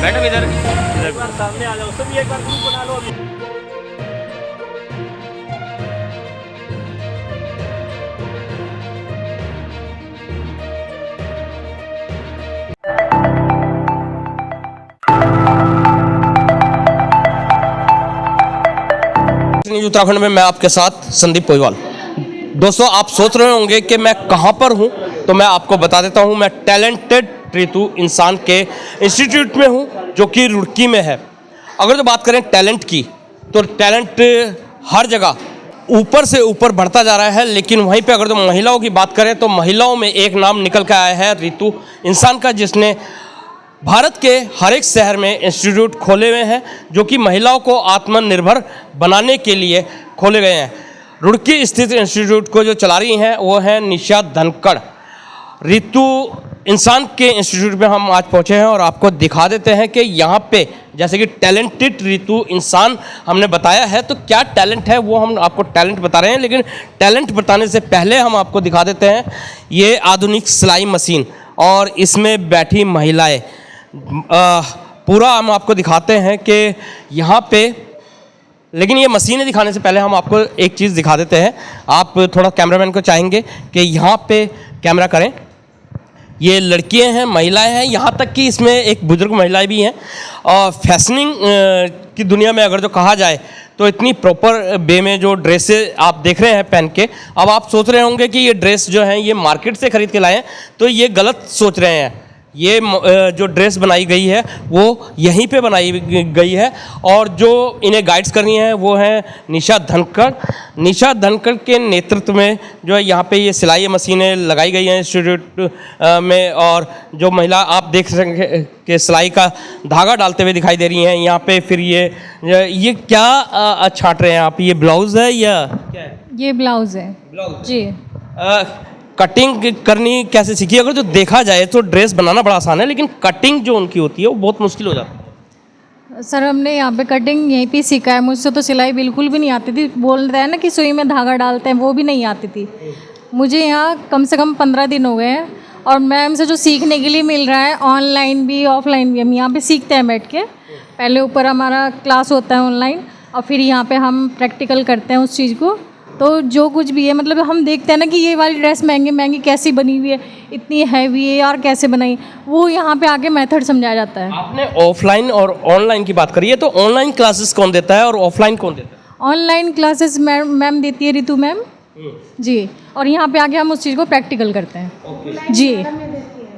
Madam इधर सामने आ जाओ, सब एक बार ग्रुप बना लो अभी। न्यूज़ उत्तराखंड में मैं आपके साथ संदीप पोईवाल। दोस्तों, आप सोच रहे होंगे कि मैं कहां पर हूं, तो मैं आपको बता देता हूं। मैं टैलेंटेड रितु इंसान के इंस्टीट्यूट में हूं, जो कि रुड़की में है। अगर जो बात करें टैलेंट की, तो टैलेंट हर जगह ऊपर से ऊपर बढ़ता जा रहा है। लेकिन वहीं पे अगर जो महिलाओं की बात करें, तो महिलाओं में एक नाम निकल कर आया है रितु इंसान का, जिसने भारत के हर एक शहर में इंस्टीट्यूट खोले हुए हैं, जो कि महिलाओं को आत्मनिर्भर बनाने के लिए खोले गए हैं। रुड़की स्थित इंस्टीट्यूट को जो चला रही हैं वो है निशा धनखड़। रितु इंसान के इंस्टीट्यूट में हम आज पहुंचे हैं और आपको दिखा देते हैं कि यहाँ पे जैसे कि टैलेंटेड रितु इंसान हमने बताया है, तो क्या टैलेंट है वो हम आपको टैलेंट बता रहे हैं। लेकिन टैलेंट बताने से पहले हम आपको दिखा देते हैं ये आधुनिक सिलाई मशीन और इसमें बैठी महिलाएं। पूरा हम आपको दिखाते हैं कि यहाँ पे, लेकिन ये मशीनें दिखाने से पहले हम आपको एक चीज़ दिखा देते हैं। आप थोड़ा कैमरामैन को चाहेंगे कि यहाँ पे कैमरा करें। ये लड़कियां हैं, महिलाएं हैं, यहाँ तक कि इसमें एक बुजुर्ग महिलाएं भी हैं। और फैशनिंग की दुनिया में अगर जो कहा जाए, तो इतनी प्रॉपर वे में जो ड्रेसें आप देख रहे हैं पहन के, अब आप सोच रहे होंगे कि ये ड्रेस जो है ये मार्केट से खरीद के लाए हैं, तो ये गलत सोच रहे हैं। ये जो ड्रेस बनाई गई है वो यहीं पे बनाई गई है और जो इन्हें गाइड्स कर रही हैं वो हैं निशा धनखड़। निशा धनखड़ के नेतृत्व में जो है यहाँ पे ये सिलाई मशीनें लगाई गई हैं इंस्टीट्यूट में। और जो महिला आप देख सकें कि सिलाई का धागा डालते हुए दिखाई दे रही हैं यहाँ पे। फिर ये क्या छांट रहे हैं आप? ये ब्लाउज़ है या क्या है? ये ब्लाउज़ है। ब्लाउज जी। कटिंग करनी कैसे सीखी? अगर जो देखा जाए तो ड्रेस बनाना बड़ा आसान है, लेकिन कटिंग जो उनकी होती है वो बहुत मुश्किल हो जाती है। सर, हमने यहाँ पे कटिंग यहीं पे सीखा है। मुझसे तो सिलाई बिल्कुल भी नहीं आती थी। बोल रहे हैं ना कि सुई में धागा डालते हैं, वो भी नहीं आती थी मुझे। यहाँ कम से कम 15 दिन हो गए हैं और मैम से जो सीखने के लिए मिल रहा है, ऑनलाइन भी ऑफलाइन भी, हम यहाँ पे सीखते हैं बैठ के। पहले ऊपर हमारा क्लास होता है ऑनलाइन और फिर यहाँ पे हम प्रैक्टिकल करते हैं उस चीज़ को। तो जो कुछ भी है, मतलब हम देखते हैं ना कि ये वाली ड्रेस महंगी महंगी कैसी बनी हुई है, इतनी हैवी है यार, कैसे बनाई, वो यहाँ पे आके मेथड समझाया जाता है। आपने ऑफलाइन और ऑनलाइन की बात करी है, तो ऑनलाइन क्लासेस कौन देता है और ऑफलाइन कौन देता है? ऑनलाइन क्लासेस मैम देती है, रितु मैम जी। और यहाँ पे आके हम उस चीज़ को प्रैक्टिकल करते हैं जी।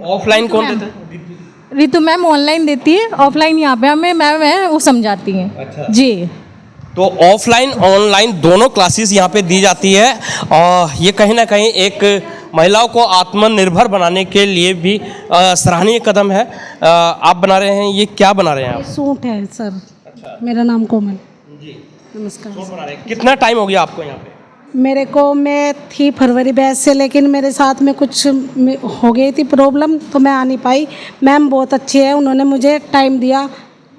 ऑफलाइन कौन देता है? रितु मैम ऑनलाइन देती है, ऑफलाइन यहाँ पे हमें मैम है वो समझाती हैं। अच्छा। जी। तो ऑफलाइन ऑनलाइन दोनों क्लासेस यहाँ पे दी जाती है और ये कहीं ना कहीं एक महिलाओं को आत्मनिर्भर बनाने के लिए भी सराहनीय कदम है। आप बना रहे हैं, ये क्या बना रहे हैं आप? सूट है सर। अच्छा। मेरा नाम कोमल जी। नमस्कार। सूट बना रहे हैं। कितना टाइम हो गया आपको यहाँ पे? मेरे को, मैं थी फरवरी बैच से, लेकिन मेरे साथ में कुछ हो गई थी प्रॉब्लम, तो मैं आ नहीं पाई। मैम बहुत अच्छी है, उन्होंने मुझे टाइम दिया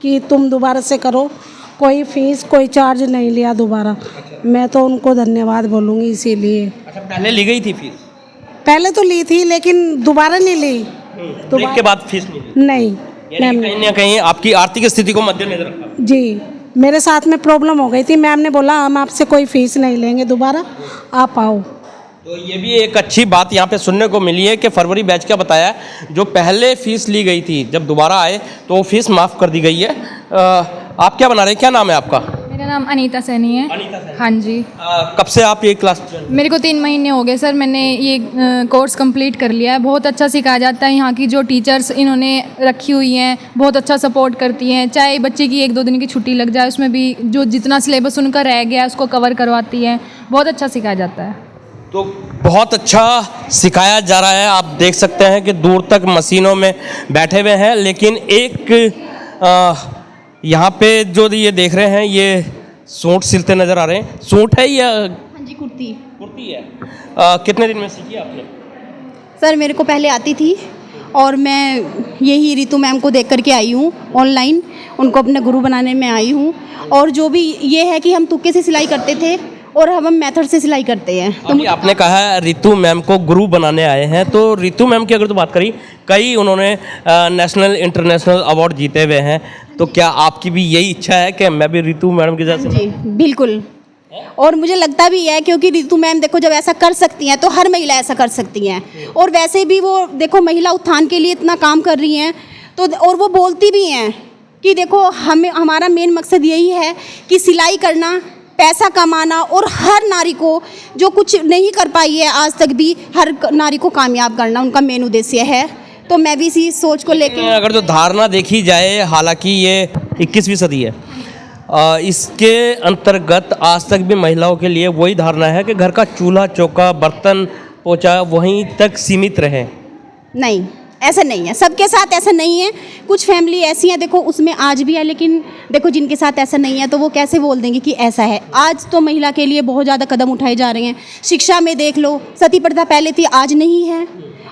कि तुम दोबारा से करो, कोई फीस कोई चार्ज नहीं लिया दोबारा। अच्छा। मैं तो उनको धन्यवाद बोलूँगी इसीलिए। अच्छा, पहले ली गई थी फीस? पहले तो ली थी लेकिन दोबारा नहीं ली। ब्रेक के बाद फीस नहीं ली? नहीं। यानी कहीं ना कहीं आपकी आर्थिक स्थिति को मद्देनजर रखा? जी, मेरे साथ में प्रॉब्लम हो गई थी। मैम ने बोला हम आपसे कोई फीस नहीं लेंगे, दोबारा आप आओ। तो ये भी एक अच्छी बात यहाँ पे सुनने को मिली है कि फरवरी बैच का बताया, जो पहले फीस ली गई थी जब दोबारा आए तो वो फीस माफ़ कर दी गई है। आप क्या बना रहे हैं? क्या नाम है आपका? मेरा नाम अनीता सैनी है। अनीता सैनी। हाँ जी। कब से आप ये क्लास? मेरे को 3 महीने हो गए सर। मैंने ये कोर्स कंप्लीट कर लिया है। बहुत अच्छा सिखाया जाता है। यहाँ की जो टीचर्स इन्होंने रखी हुई हैं बहुत अच्छा सपोर्ट करती हैं। चाहे बच्चे की 1-2 दिन की छुट्टी लग जाए, उसमें भी जो जितना सिलेबस उनका रह गया है उसको कवर करवाती हैं। बहुत अच्छा सिखाया जाता है। तो बहुत अच्छा सिखाया जा रहा है। आप देख सकते हैं कि दूर तक मशीनों में बैठे हुए हैं, लेकिन एक यहाँ पे जो ये देख रहे हैं ये सूट सिलते नज़र आ रहे हैं। सूट है या हाँ जी, कुर्ती। कुर्ती है? कितने दिन में सीखी आपने? सर मेरे को पहले आती थी और मैं यही रितु मैम को देख करके आई हूँ ऑनलाइन, उनको अपने गुरु बनाने में आई हूँ। और जो भी ये है कि हम तुक्के से सिलाई करते थे और अब हम मेथड से सिलाई करते हैं। तो अभी आपने कहा है रितु मैम को गुरु बनाने आए हैं, तो रितु मैम की अगर तो बात करी, कई उन्होंने नेशनल इंटरनेशनल अवार्ड जीते हुए हैं, तो क्या आपकी भी यही इच्छा है कि मैं भी रितु मैडम के जैसे? जी बिल्कुल। और मुझे लगता भी है क्योंकि रितु मैम देखो जब ऐसा कर सकती हैं तो हर महिला ऐसा कर सकती हैं। और वैसे भी वो देखो महिला उत्थान के लिए इतना काम कर रही हैं, तो और वो बोलती भी हैं कि देखो हमें हमारा मेन मकसद यही है कि सिलाई करना, पैसा कमाना, और हर नारी को जो कुछ नहीं कर पाई है आज तक भी, हर नारी को कामयाब करना उनका मेन उद्देश्य है। तो मैं भी इसी सोच को लेकर, अगर जो धारणा देखी जाए, हालांकि ये 21वीं सदी है, इसके अंतर्गत आज तक भी महिलाओं के लिए वही धारणा है कि घर का चूल्हा चौका बर्तन पोछा वहीं तक सीमित रहे। नहीं ऐसा नहीं है, सबके साथ ऐसा नहीं है। कुछ फैमिली ऐसी हैं देखो उसमें आज भी है, लेकिन देखो जिनके साथ ऐसा नहीं है तो वो कैसे बोल देंगे कि ऐसा है। आज तो महिला के लिए बहुत ज़्यादा कदम उठाए जा रहे हैं। शिक्षा में देख लो, सती प्रथा पहले थी आज नहीं है।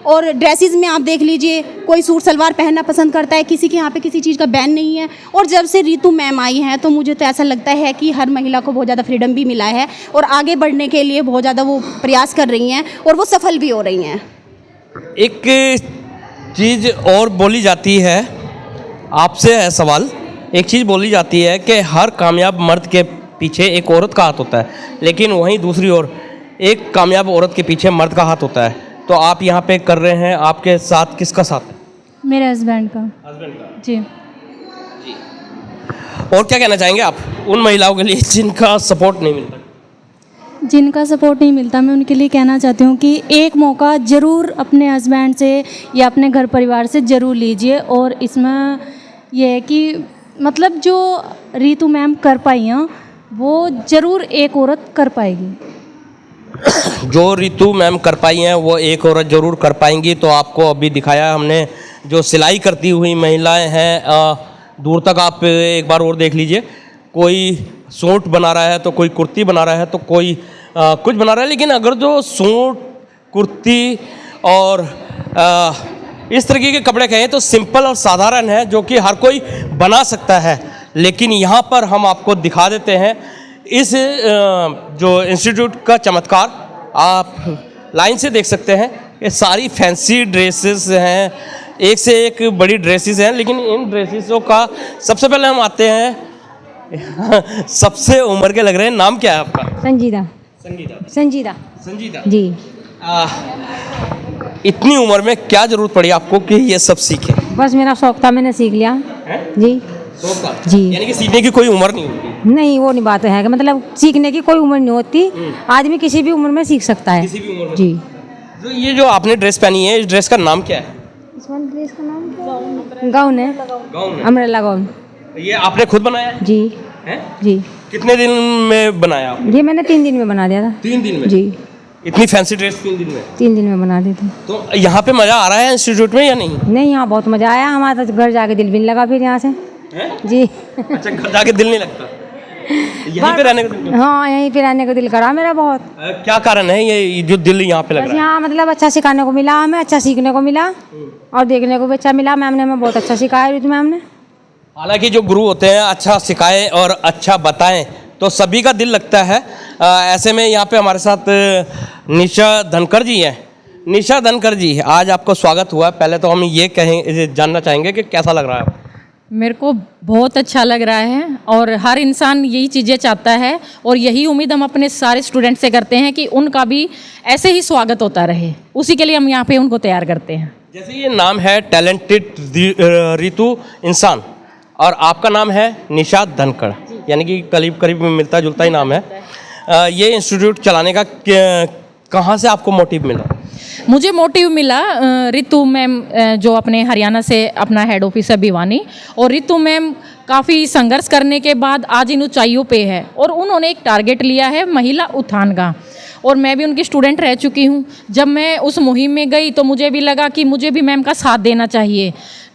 और ड्रेसेस में आप देख लीजिए, कोई सूट सलवार पहनना पसंद करता है, किसी के यहाँ पे किसी चीज़ का बैन नहीं है। और जब से रितु मैम आई हैं तो मुझे तो ऐसा लगता है कि हर महिला को बहुत ज़्यादा फ्रीडम भी मिला है और आगे बढ़ने के लिए बहुत ज़्यादा वो प्रयास कर रही हैं और वो सफल भी हो रही हैं। एक चीज़ और बोली जाती है, आपसे है सवाल, एक चीज़ बोली जाती है कि हर कामयाब मर्द के पीछे एक औरत का हाथ होता है, लेकिन वहीं दूसरी ओर एक कामयाब औरत के पीछे मर्द का हाथ होता है। तो आप यहाँ पे कर रहे हैं, आपके साथ किसका साथ है? मेरे हस्बैंड का। हस्बैंड का। जी। और क्या कहना चाहेंगे आप उन महिलाओं के लिए जिनका सपोर्ट नहीं मिलता? जिनका सपोर्ट नहीं मिलता, मैं उनके लिए कहना चाहती हूँ कि एक मौका ज़रूर अपने हस्बैंड से या अपने घर परिवार से ज़रूर लीजिए। और इसमें यह है कि मतलब जो रितु मैम कर पाई हैं वो ज़रूर एक औरत कर पाएगी। जो रितु मैम कर पाई हैं वो एक औरत ज़रूर कर पाएंगी। तो आपको अभी दिखाया हमने जो सिलाई करती हुई महिलाएं हैं, दूर तक आप एक बार और देख लीजिए। कोई सूट बना रहा है तो कोई कुर्ती बना रहा है तो कोई कुछ बना रहा है। लेकिन अगर जो सूट कुर्ती और इस तरीके के कपड़े कहें तो सिंपल और साधारण है, जो कि हर कोई बना सकता है। लेकिन यहाँ पर हम आपको दिखा देते हैं इस जो इंस्टीट्यूट का चमत्कार। आप लाइन से देख सकते हैं, ये सारी फैंसी ड्रेसेस हैं, एक से एक बड़ी ड्रेसेस हैं। लेकिन इन ड्रेसेसों का सबसे पहले हम आते हैं सबसे उम्र के लग रहे हैं, नाम क्या है आपका? संजीदा। संगीता। संजीदा। संजीता जी। इतनी उम्र में क्या जरूरत पड़ी आपको कि ये सब सीखें? बस मेरा शौक था, मैंने सीख लिया। जी जी। यानी कि सीखने की कोई उम्र नहीं होती? नहीं, वो नहीं बात है कि मतलब सीखने की कोई उम्र नहीं होती, आदमी किसी भी उम्र में सीख सकता है। किसी भी उम्र में। जी। तो ये जो आपने ड्रेस पहनी है, इस ड्रेस का नाम क्या है? इस वाली ड्रेस का नाम गाउन है, गाउन है। Umbrella gown. ये आपने खुद बनाया है? जी हैं? जी। कितने दिन में बनाया आपने? ये मैंने 3 दिन में बना दिया था। 3 दिन में? जी। इतनी फैंसी ड्रेस 3 दिन में? 3 दिन में बना दी थी। तो यहाँ पे मजा आ रहा है इंस्टीट्यूट में या नहीं? नहीं, यहाँ बहुत मज़ा आया, हमारा तो घर जाके दिल भी नहीं लगा फिर यहाँ से। जी। अच्छा, घर जाके दिल नहीं लगता? यहीं पे रहने का दिल? हाँ, यहीं पे रहने का दिल करा मेरा बहुत। क्या कारण है ये जो दिल यहाँ पे लग बस रहा है? यहाँ मतलब अच्छा सिखाने को मिला, हमें अच्छा सीखने को मिला और देखने को भी अच्छा मिला। मैम ने हमें बहुत अच्छा सिखाया, रितु मैम ने। हालांकि जो गुरु होते हैं अच्छा सिखाएं और अच्छा बताएं तो सभी का दिल लगता है। ऐसे में यहाँ पे हमारे साथ निशा धनकर जी हैं। निशा धनकर जी, आज आपको स्वागत हुआ। पहले तो हम ये जानना चाहेंगे कि कैसा लग रहा है? मेरे को बहुत अच्छा लग रहा है और हर इंसान यही चीज़ें चाहता है और यही उम्मीद हम अपने सारे स्टूडेंट से करते हैं कि उनका भी ऐसे ही स्वागत होता रहे। उसी के लिए हम यहाँ पे उनको तैयार करते हैं। जैसे ये नाम है टैलेंटेड रितु इंसान और आपका नाम है निशा धनकर, यानी कि करीब करीब मिलता जुलता ही नाम है। ये इंस्टीट्यूट चलाने का कहाँ से आपको मोटिव मिला? मुझे मोटिव मिला रितु मैम जो अपने हरियाणा से अपना हेड ऑफिस है भिवानी, और रितु मैम काफ़ी संघर्ष करने के बाद आज इन ऊंचाइयों पे है और उन्होंने एक टारगेट लिया है महिला उत्थान का। और मैं भी उनकी स्टूडेंट रह चुकी हूँ। जब मैं उस मुहिम में गई तो मुझे भी लगा कि मुझे भी मैम का साथ देना चाहिए,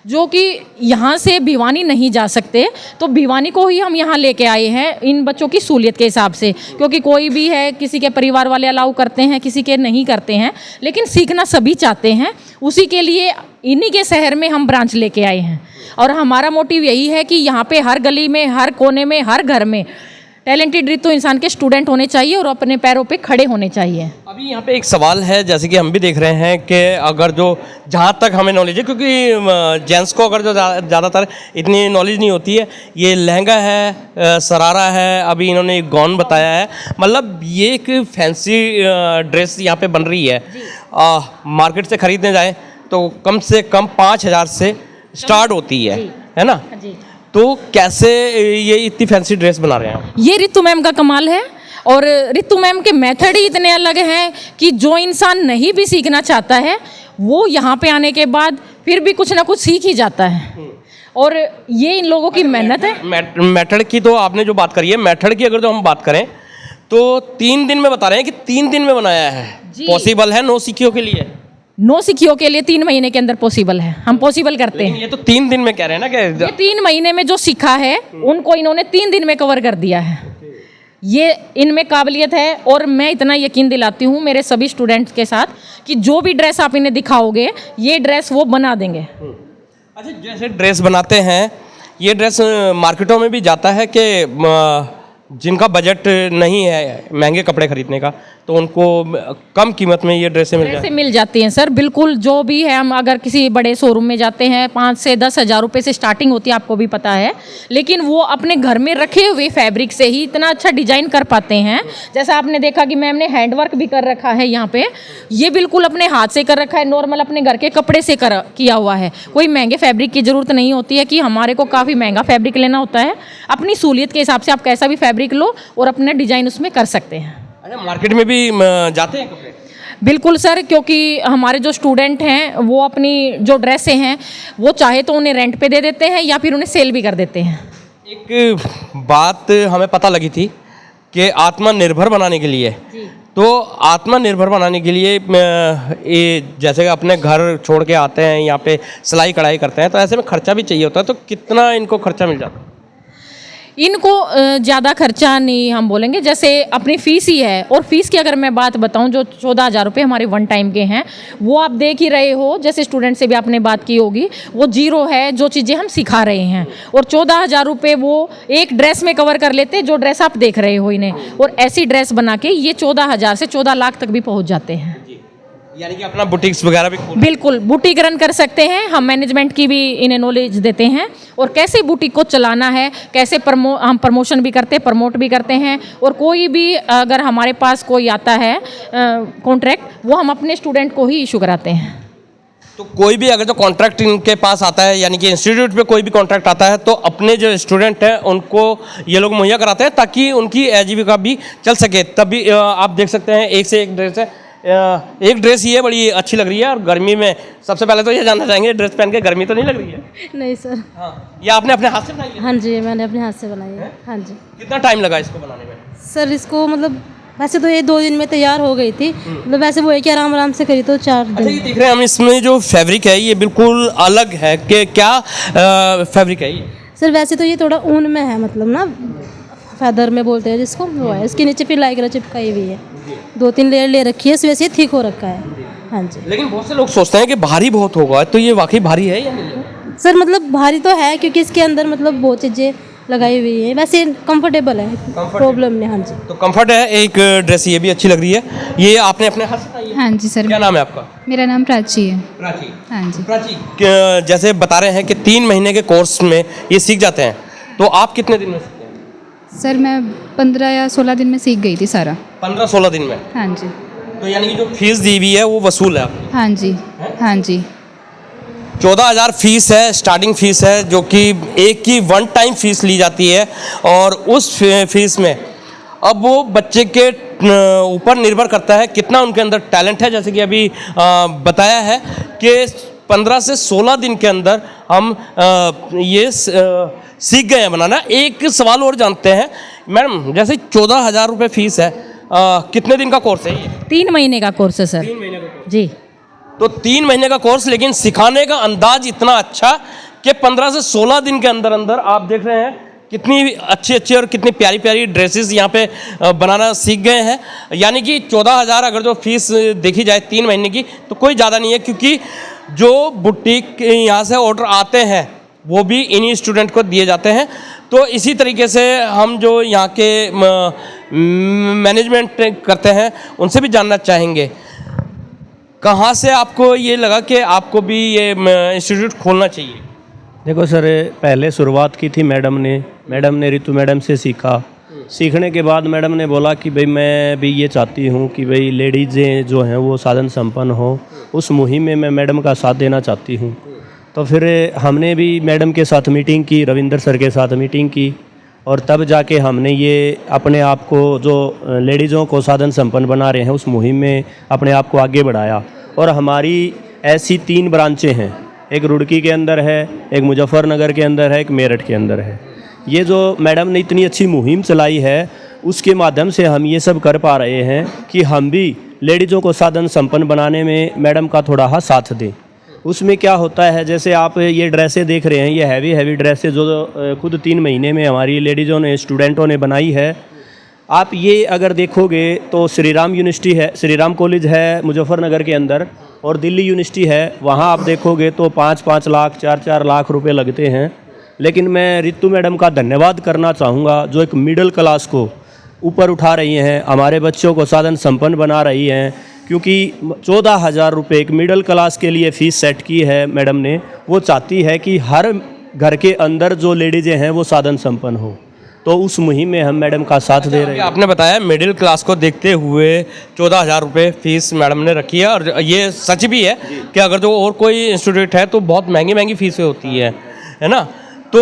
जो कि यहाँ से भिवानी नहीं जा सकते, तो भिवानी को ही हम यहाँ लेके आए हैं इन बच्चों की सहूलियत के हिसाब से, क्योंकि कोई भी है, किसी के परिवार वाले अलाउ करते हैं, किसी के नहीं करते हैं, लेकिन सीखना सभी चाहते हैं। उसी के लिए इन्हीं के शहर में हम ब्रांच लेके आए हैं और हमारा मोटिव यही है कि यहाँ पे हर गली में, हर कोने में, हर घर में टैलेंटेड रितु इंसान के स्टूडेंट होने चाहिए और अपने पैरों पे खड़े होने चाहिए। अभी यहाँ पे एक सवाल है, जैसे कि हम भी देख रहे हैं कि अगर जो जहाँ तक हमें नॉलेज है, क्योंकि जेंट्स को अगर जो ज़्यादातर इतनी नॉलेज नहीं होती है, ये लहंगा है, सरारा है, अभी इन्होंने एक गॉन बताया है, मतलब ये एक फैंसी ड्रेस यहाँ पे बन रही है। मार्केट से ख़रीदने जाएँ तो कम से कम 5,000 से स्टार्ट होती है ना? तो कैसे ये इतनी फैंसी ड्रेस बना रहे हैं? ये रितु मैम का कमाल है और रितु मैम के मेथड ही इतने अलग हैं कि जो इंसान नहीं भी सीखना चाहता है वो यहाँ पे आने के बाद फिर भी कुछ ना कुछ सीख ही जाता है। और ये इन लोगों की मेहनत है। मेथड की तो आपने जो बात करी है, मेथड की अगर जो हम बात करें तो 3 दिन में बता रहे हैं कि 3 दिन में बनाया है। पॉसिबल है नो सीखियों के लिए? नो सीखियों के लिए 3 महीने के अंदर पॉसिबल है, हम पॉसिबल करते हैं। ये तो 3 दिन में कह रहे हैं ना कि ये 3 महीने में जो सीखा है उनको इन्होंने 3 दिन में कवर कर दिया है। ये इनमें काबिलियत है और मैं इतना यकीन दिलाती हूँ मेरे सभी स्टूडेंट्स के साथ कि जो भी ड्रेस आप इन्हें दिखाओगे ये ड्रेस वो बना देंगे। अच्छा, जैसे ड्रेस बनाते हैं, ये ड्रेस मार्केटों में भी जाता है कि जिनका बजट नहीं है महंगे कपड़े खरीदने का, तो उनको कम कीमत में ये ड्रेसें मिल जाती हैं सर। बिल्कुल, जो भी है, हम अगर किसी बड़े शोरूम में जाते हैं 5 से 10 हज़ार रुपये से स्टार्टिंग होती है, आपको भी पता है, लेकिन वो अपने घर में रखे हुए फैब्रिक से ही इतना अच्छा डिजाइन कर पाते हैं। जैसा आपने देखा कि मैम ने हैंडवर्क भी कर रखा है यहाँ पे, ये बिल्कुल अपने हाथ से कर रखा है, नॉर्मल अपने घर के कपड़े से किया हुआ है। कोई महंगे फैब्रिक की ज़रूरत नहीं होती है कि हमारे को काफ़ी महंगा फैब्रिक लेना होता है। अपनी सहूलियत के हिसाब से आप कैसा भी फैब्रिक लो और अपना डिजाइन उसमें कर सकते हैं। अच्छा, मार्केट में भी जाते हैं कपड़े? बिल्कुल सर, क्योंकि हमारे जो स्टूडेंट हैं वो अपनी जो ड्रेसें हैं वो चाहे तो उन्हें रेंट पे दे देते हैं या फिर उन्हें सेल भी कर देते हैं। एक बात हमें पता लगी थी कि आत्मनिर्भर बनाने के लिए, तो आत्मनिर्भर बनाने के लिए ये जैसे कि अपने घर छोड़ के आते हैं, यहाँ पे सिलाई कढ़ाई करते हैं, तो ऐसे में खर्चा भी चाहिए होता है, तो कितना इनको खर्चा मिल जाता है? इनको ज़्यादा खर्चा नहीं हम बोलेंगे, जैसे अपनी फ़ीस ही है। और फीस की अगर मैं बात बताऊं, जो 14,000 रुपये हमारे 1 टाइम के हैं, वो आप देख ही रहे हो, जैसे स्टूडेंट से भी आपने बात की होगी, वो 0 है जो चीज़ें हम सिखा रहे हैं। और 14,000 रुपये वो एक ड्रेस में कवर कर लेते, जो ड्रेस आप देख रहे हो इन्हें, और ऐसी ड्रेस बना के ये 14,000 से 14 लाख तक भी पहुँच जाते हैं। यानी कि अपना बुटीक्स वगैरह भी बिल्कुल बुटीक रन कर सकते हैं। हम मैनेजमेंट की भी इन्हें नॉलेज देते हैं और कैसे बुटीक को चलाना है, कैसे हम प्रमोशन भी करते हैं, प्रमोट भी करते हैं। और कोई भी अगर हमारे पास कोई आता है कॉन्ट्रैक्ट, वो हम अपने स्टूडेंट को ही इशू कराते हैं। तो कोई भी अगर जो कॉन्ट्रैक्ट इनके पास आता है, यानी कि इंस्टीट्यूट पे कोई भी कॉन्ट्रैक्ट आता है, तो अपने जो स्टूडेंट हैं उनको ये लोग मुहैया कराते हैं ताकि उनकी आजीविका भी चल सके। तभी आप देख सकते हैं एक से एक ड्रेस है। एक ड्रेस ये बड़ी अच्छी लग रही है, और गर्मी में सबसे पहले तो ये जानना चाहेंगे, ड्रेस पहन के गर्मी तो नहीं लग रही है? नहीं सर। हाँ, ये आपने अपने हाथ से बनाई है? हाँ जी, मैंने अपने हाथ से बनाई है। हाँ जी। कितना टाइम लगा इसको बनाने में? सर इसको मतलब वैसे तो ये 2 दिन में तैयार हो गई थी, मतलब वैसे वो है कि आराम आराम से करी तो 4 दिन। अच्छा, ये देख रहे हैं हम, इसमें जो फैब्रिक है ये बिल्कुल अलग है, कि क्या फैब्रिक है ये? सर वैसे तो ये थोड़ा ऊन में है, मतलब ना फैदर में बोलते हैं जिसको, वो है। इसके नीचे फिर लाइक्रा चिपकाई हुई है, 2-3 लेयर ले रखी है, इस वजह से थिक हो रखा है। हाँ जी। लेकिन बहुत से लोग सोचते हैं कि भारी बहुत होगा, तो ये वाकई भारी है या नहीं? सर मतलब भारी तो है, क्योंकि इसके अंदर मतलब बहुत चीज़ें लगाई हुई है, वैसे कंफर्टेबल है, प्रॉब्लम नहीं। हाँ जी, तो कंफर्ट है। एक ड्रेस ये भी अच्छी लग रही है, ये आपने अपने हाथ से बनाई है? हाँ जी सर। क्या नाम है आपका? मेरा नाम प्राची है। प्राची। हाँ जी। प्राची, जैसे बता रहे हैं कि 3 महीने के कोर्स में ये सीख जाते हैं, तो आप कितने दिन में सीखते हैं? सर मैं 15 या 16 दिन में सीख गई थी सारा। 15-16 दिन में? हाँ जी। तो यानी कि जो फीस दी हुई है वो वसूल है आपकी? हाँ जी। हाँ जी। 14,000 फीस है, स्टार्टिंग फीस है, जो कि एक की 1 टाइम फीस ली जाती है। और उस फीस में अब वो बच्चे के ऊपर निर्भर करता है कितना उनके अंदर टैलेंट है। जैसे कि अभी बताया है कि 15 से 16 दिन के अंदर हम ये सीख गए हैं बनाना। एक सवाल और जानते हैं मैडम, जैसे 14,000 रुपये फीस है, कितने दिन का कोर्स है ये? 3 महीने का कोर्स है सर। 3 महीने का कोर्स। जी। तो 3 महीने का कोर्स, लेकिन सिखाने का अंदाज इतना अच्छा कि 15 से 16 दिन के अंदर अंदर आप देख रहे हैं कितनी अच्छी अच्छी और कितनी प्यारी प्यारी ड्रेसेस यहाँ पे बनाना सीख गए हैं। यानी कि 14,000 अगर जो फीस देखी जाए 3 महीने की तो कोई ज़्यादा नहीं है, क्योंकि जो बुटीक यहाँ से ऑर्डर आते हैं वो भी इन्हीं स्टूडेंट को दिए जाते हैं। तो इसी तरीके से हम जो यहाँ के मैनेजमेंट करते हैं उनसे भी जानना चाहेंगे, कहाँ से आपको ये लगा कि आपको भी ये इंस्टीट्यूट खोलना चाहिए? देखो सर, पहले शुरुआत की थी मैडम ने ऋतु मैडम से सीखा। सीखने के बाद मैडम ने बोला कि भाई मैं भी ये चाहती हूँ कि भाई लेडीज़ें जो हैं वो साधन संपन्न हो, उस मुहिम में मैं मैडम का साथ देना चाहती हूँ। तो फिर हमने भी मैडम के साथ मीटिंग की, रविंदर सर के साथ मीटिंग की, और तब जाके हमने ये अपने आप को जो लेडीज़ों को साधन संपन्न बना रहे हैं उस मुहिम में अपने आप को आगे बढ़ाया। और हमारी ऐसी 3 ब्रांचें हैं, एक रुड़की के अंदर है, एक मुजफ्फरनगर के अंदर है, एक मेरठ के अंदर है। ये जो मैडम ने इतनी अच्छी मुहिम चलाई है उसके माध्यम से हम ये सब कर पा रहे हैं कि हम भी लेडीज़ों को साधन संपन्न बनाने में मैडम का थोड़ा सा साथ दें। उसमें क्या होता है, जैसे आप ये ड्रेसें देख रहे हैं, ये हैवी ड्रेसें जो खुद 3 महीने में हमारी लेडीज़ों ने, स्टूडेंटों ने बनाई है। आप ये अगर देखोगे तो श्री राम यूनिवर्सिटी है, श्री राम कॉलेज है मुजफ्फरनगर के अंदर, और दिल्ली यूनिवर्सिटी है, वहाँ आप देखोगे तो 5-5 लाख 4-4 लाख रुपए लगते हैं। लेकिन मैं ऋतु मैडम का धन्यवाद करना चाहूँगा जो एक मिडिल क्लास को ऊपर उठा रही हैं, हमारे बच्चों को साधन संपन्न बना रही हैं, क्योंकि 14,000 रुपये एक मिडिल क्लास के लिए फ़ीस सेट की है मैडम ने। वो चाहती है कि हर घर के अंदर जो लेडीज़ें हैं वो साधन संपन्न हो, तो उस मुहिम में हम मैडम का साथ दे रहे हैं। आपने बताया मिडिल क्लास को देखते हुए 14,000 रुपये फीस मैडम ने रखी है, और ये सच भी है कि अगर जो और कोई इंस्टीट्यूट है तो बहुत महंगी फीसें होती है ना। तो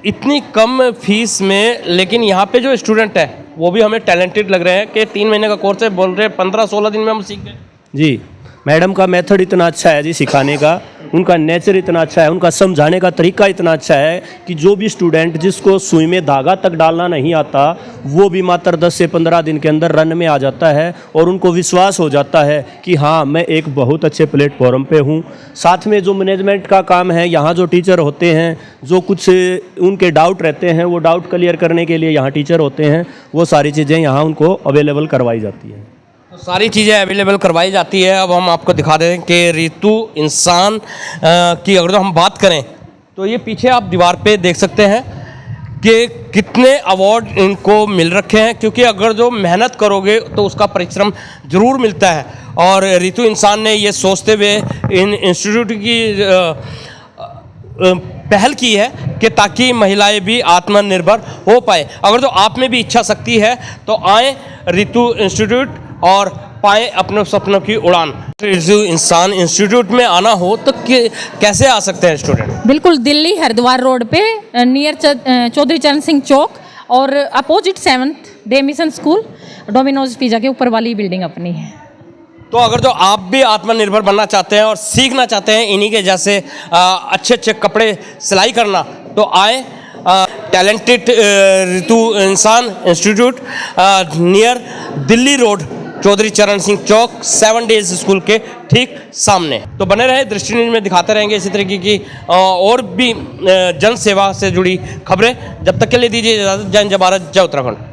इतनी कम फीस में, लेकिन यहाँ पे जो स्टूडेंट है वो भी हमें टैलेंटेड लग रहे हैं कि 3 महीने का कोर्स है, बोल रहे हैं 15-16 दिन में हम सीख गए। जी, मैडम का मेथड इतना अच्छा है जी सिखाने का, उनका नेचर इतना अच्छा है, उनका समझाने का तरीका इतना अच्छा है कि जो भी स्टूडेंट जिसको सुई में धागा तक डालना नहीं आता वो भी मात्र 10 से 15 दिन के अंदर रन में आ जाता है, और उनको विश्वास हो जाता है कि हाँ मैं एक बहुत अच्छे प्लेटफॉर्म पे हूँ। साथ में जो मैनेजमेंट का काम है, यहाँ जो टीचर होते हैं, जो कुछ उनके डाउट रहते हैं वो डाउट क्लियर करने के लिए यहाँ टीचर होते हैं, वो सारी चीज़ें यहाँ उनको अवेलेबल करवाई जाती हैं। तो सारी चीज़ें अवेलेबल करवाई जाती है। अब हम आपको दिखा दें कि ऋतु इंसान की अगर तो हम बात करें तो ये पीछे आप दीवार पे देख सकते हैं कि कितने अवार्ड इनको मिल रखे हैं, क्योंकि अगर जो मेहनत करोगे तो उसका परिश्रम जरूर मिलता है। और ऋतु इंसान ने ये सोचते हुए इन इंस्टीट्यूट की पहल की है कि ताकि महिलाएं भी आत्मनिर्भर हो पाए। अगर तो आप में भी इच्छा शक्ति है तो आए ऋतु इंस्टीट्यूट और पाए अपने सपनों की उड़ान। ऋतु इंसान इंस्टीट्यूट में आना हो तो कैसे आ सकते हैं स्टूडेंट? बिल्कुल, दिल्ली हरिद्वार रोड पे नियर चौधरी चरण सिंह चौक और opposite 7th day mission school, Domino's pizza के ऊपर वाली बिल्डिंग अपनी है। तो अगर जो आप भी आत्मनिर्भर बनना चाहते हैं और सीखना चाहते हैं इन्हीं के जैसे अच्छे कपड़े सिलाई करना, तो आए टैलेंटेड ऋतु इंसान institute near Delhi road, Chaudhary Charan Singh चौक, 7 डेज स्कूल के ठीक सामने। तो बने रहे दृष्टि न्यूज में, दिखाते रहेंगे इसी तरीके की और भी जन सेवा से जुड़ी खबरें। जब तक के लिए दीजिए इजाज़त। जय हिंद, जय भारत, जय उत्तराखंड।